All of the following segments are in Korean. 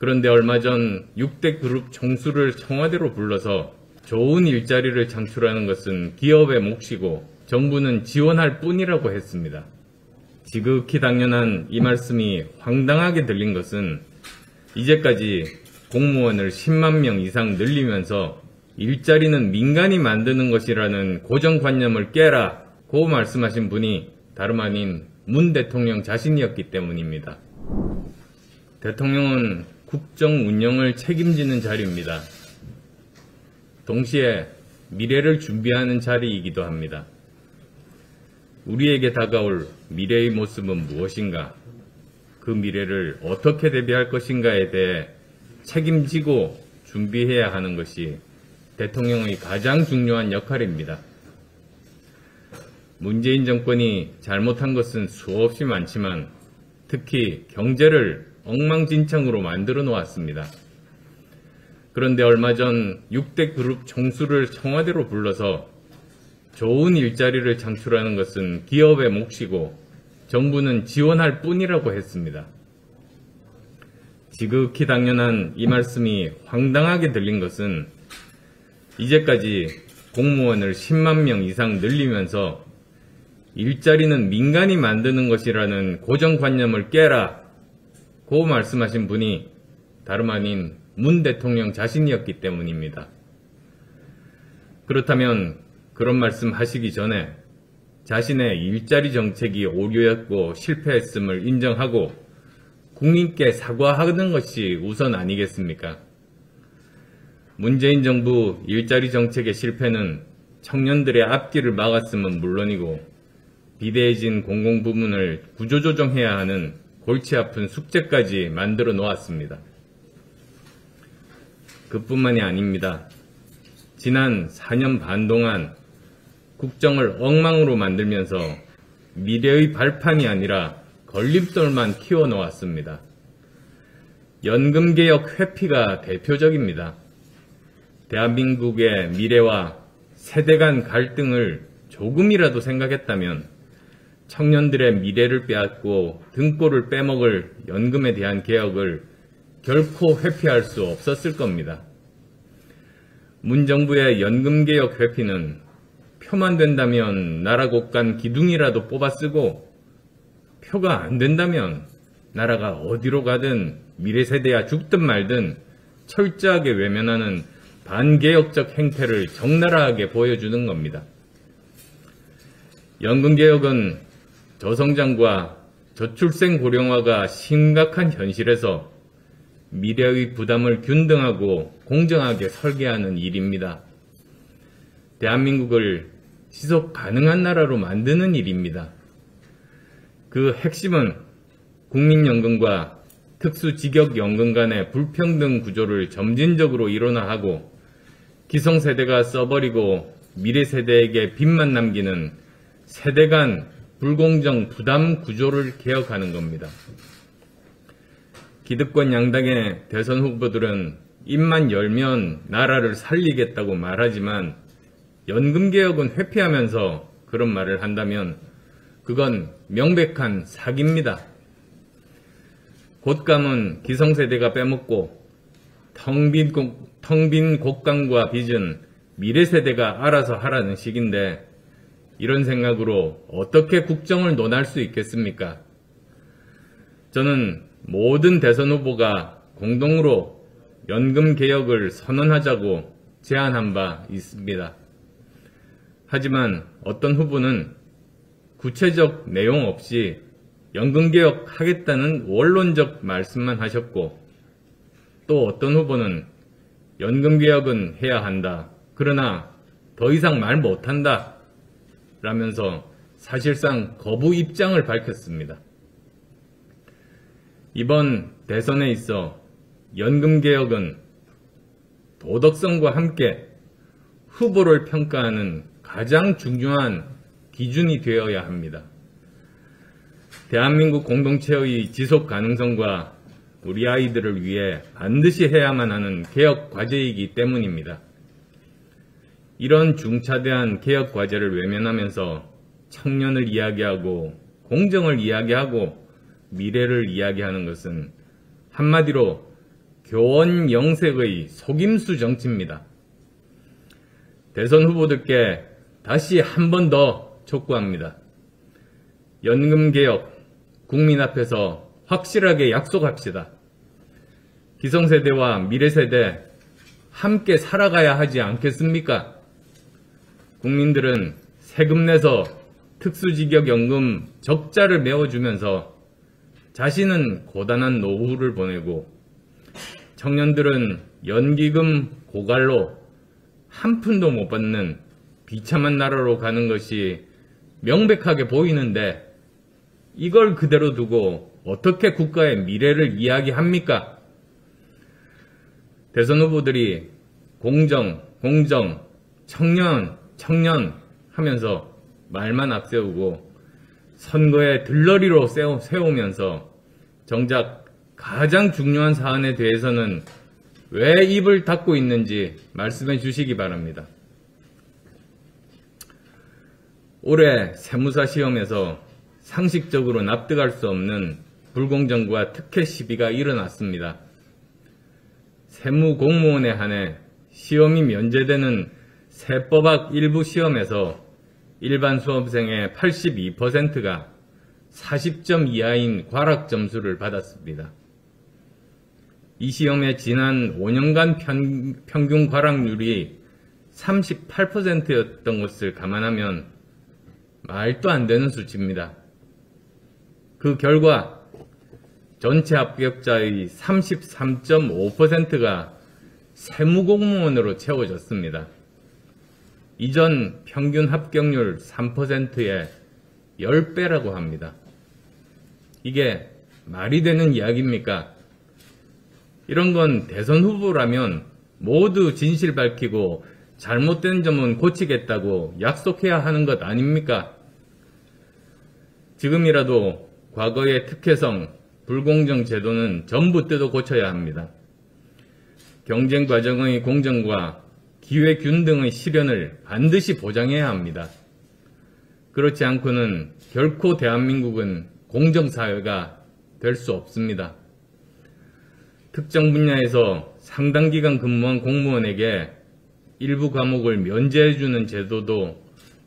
그런데 얼마 전 6대 그룹 총수를 청와대로 불러서 좋은 일자리를 창출하는 것은 기업의 몫이고 정부는 지원할 뿐이라고 했습니다. 지극히 당연한 이 말씀이 황당하게 들린 것은 이제까지 공무원을 10만 명 이상 늘리면서 일자리는 민간이 만드는 것이라는 고정관념을 깨라고 말씀하신 분이 다름 아닌 문 대통령 자신이었기 때문입니다. 대통령은 국정 운영을 책임지는 자리입니다. 동시에 미래를 준비하는 자리이기도 합니다. 우리에게 다가올 미래의 모습은 무엇인가? 그 미래를 어떻게 대비할 것인가에 대해 책임지고 준비해야 하는 것이 대통령의 가장 중요한 역할입니다. 문재인 정권이 잘못한 것은 수없이 많지만 특히 경제를 엉망진창으로 만들어 놓았습니다. 그런데 얼마 전 6대 그룹 총수를 청와대로 불러서 좋은 일자리를 창출하는 것은 기업의 몫이고 정부는 지원할 뿐이라고 했습니다. 지극히 당연한 이 말씀이 황당하게 들린 것은 이제까지 공무원을 10만 명 이상 늘리면서 일자리는 민간이 만드는 것이라는 고정관념을 깨라고 말씀하신 분이 다름 아닌 문 대통령 자신이었기 때문입니다. 그렇다면 그런 말씀 하시기 전에 자신의 일자리 정책이 오류였고 실패했음을 인정하고 국민께 사과하는 것이 우선 아니겠습니까? 문재인 정부 일자리 정책의 실패는 청년들의 앞길을 막았음은 물론이고 비대해진 공공부문을 구조조정해야 하는 골치 아픈 숙제까지 만들어 놓았습니다. 그뿐만이 아닙니다. 지난 4년 반 동안 국정을 엉망으로 만들면서 미래의 발판이 아니라 걸림돌만 키워놓았습니다. 연금개혁 회피가 대표적입니다. 대한민국의 미래와 세대 간 갈등을 조금이라도 생각했다면 청년들의 미래를 빼앗고 등골을 빼먹을 연금에 대한 개혁을 결코 회피할 수 없었을 겁니다. 문정부의 연금개혁 회피는 표만 된다면 나라 곳간 기둥이라도 뽑아 쓰고 표가 안 된다면 나라가 어디로 가든 미래 세대야 죽든 말든 철저하게 외면하는 반개혁적 행태를 적나라하게 보여주는 겁니다. 연금개혁은 저성장과 저출생 고령화가 심각한 현실에서 미래의 부담을 균등하고 공정하게 설계하는 일입니다. 대한민국을 지속 가능한 나라로 만드는 일입니다. 그 핵심은 국민연금과 특수직역연금 간의 불평등 구조를 점진적으로 일원화하고 기성세대가 써버리고 미래세대에게 빚만 남기는 세대 간 불공정 부담 구조를 개혁하는 겁니다. 기득권 양당의 대선 후보들은 입만 열면 나라를 살리겠다고 말하지만 연금개혁은 회피하면서 그런 말을 한다면 그건 명백한 사기입니다. 곶감은 기성세대가 빼먹고 텅 빈 곶감과 빚은 미래세대가 알아서 하라는 식인데 이런 생각으로 어떻게 국정을 논할 수 있겠습니까? 저는 모든 대선 후보가 공동으로 연금개혁을 선언하자고 제안한 바 있습니다. 하지만 어떤 후보는 구체적 내용 없이 연금개혁 하겠다는 원론적 말씀만 하셨고 또 어떤 후보는 연금개혁은 해야 한다. 그러나 더 이상 말 못한다. 라면서 사실상 거부 입장을 밝혔습니다. 이번 대선에 있어 연금개혁은 도덕성과 함께 후보를 평가하는 가장 중요한 기준이 되어야 합니다. 대한민국 공동체의 지속 가능성과 우리 아이들을 위해 반드시 해야만 하는 개혁 과제이기 때문입니다. 이런 중차대한 개혁 과제를 외면하면서 청년을 이야기하고 공정을 이야기하고 미래를 이야기하는 것은 한마디로 교원 영색의 속임수 정치입니다. 대선 후보들께 다시 한 번 더 촉구합니다. 연금개혁, 국민 앞에서 확실하게 약속합시다. 기성세대와 미래세대 함께 살아가야 하지 않겠습니까? 국민들은 세금 내서 특수직역연금 적자를 메워주면서 자신은 고단한 노후를 보내고 청년들은 연기금 고갈로 한 푼도 못 받는 비참한 나라로 가는 것이 명백하게 보이는데 이걸 그대로 두고 어떻게 국가의 미래를 이야기합니까? 대선 후보들이 공정, 청년 하면서 말만 앞세우고 선거에 들러리로 세우면서 정작 가장 중요한 사안에 대해서는 왜 입을 닫고 있는지 말씀해 주시기 바랍니다. 올해 세무사 시험에서 상식적으로 납득할 수 없는 불공정과 특혜 시비가 일어났습니다. 세무공무원에 한해 시험이 면제되는 세법학 일부 시험에서 일반 수험생의 82%가 40점 이하인 과락 점수를 받았습니다. 이 시험의 지난 5년간 평균 과락률이 38%였던 것을 감안하면 말도 안 되는 수치입니다. 그 결과 전체 합격자의 33.5%가 세무공무원으로 채워졌습니다. 이전 평균 합격률 3%의 10배라고 합니다. 이게 말이 되는 이야기입니까? 이런 건 대선 후보라면 모두 진실 밝히고 잘못된 점은 고치겠다고 약속해야 하는 것 아닙니까? 지금이라도 과거의 특혜성, 불공정 제도는 전부 뜯어 고쳐야 합니다. 경쟁 과정의 공정과 기회균 등의 실현을 반드시 보장해야 합니다. 그렇지 않고는 결코 대한민국은 공정사회가 될 수 없습니다. 특정 분야에서 상당 기간 근무한 공무원에게 일부 과목을 면제해주는 제도도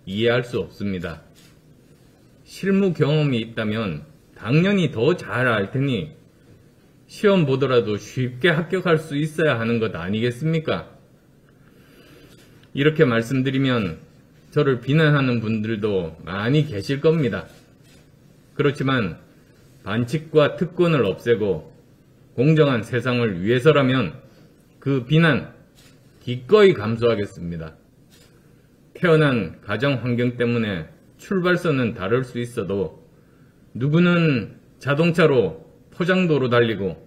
이해할 수 없습니다. 실무 경험이 있다면 당연히 더 잘 알 테니 시험 보더라도 쉽게 합격할 수 있어야 하는 것 아니겠습니까? 이렇게 말씀드리면 저를 비난하는 분들도 많이 계실 겁니다. 그렇지만 반칙과 특권을 없애고 공정한 세상을 위해서라면 그 비난 기꺼이 감수하겠습니다. 태어난 가정 환경 때문에 출발선은 다를 수 있어도 누구는 자동차로 포장도로 달리고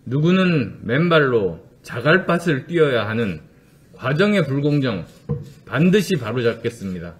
누구는 맨발로 자갈밭을 뛰어야 하는 과정의 불공정 반드시 바로잡겠습니다.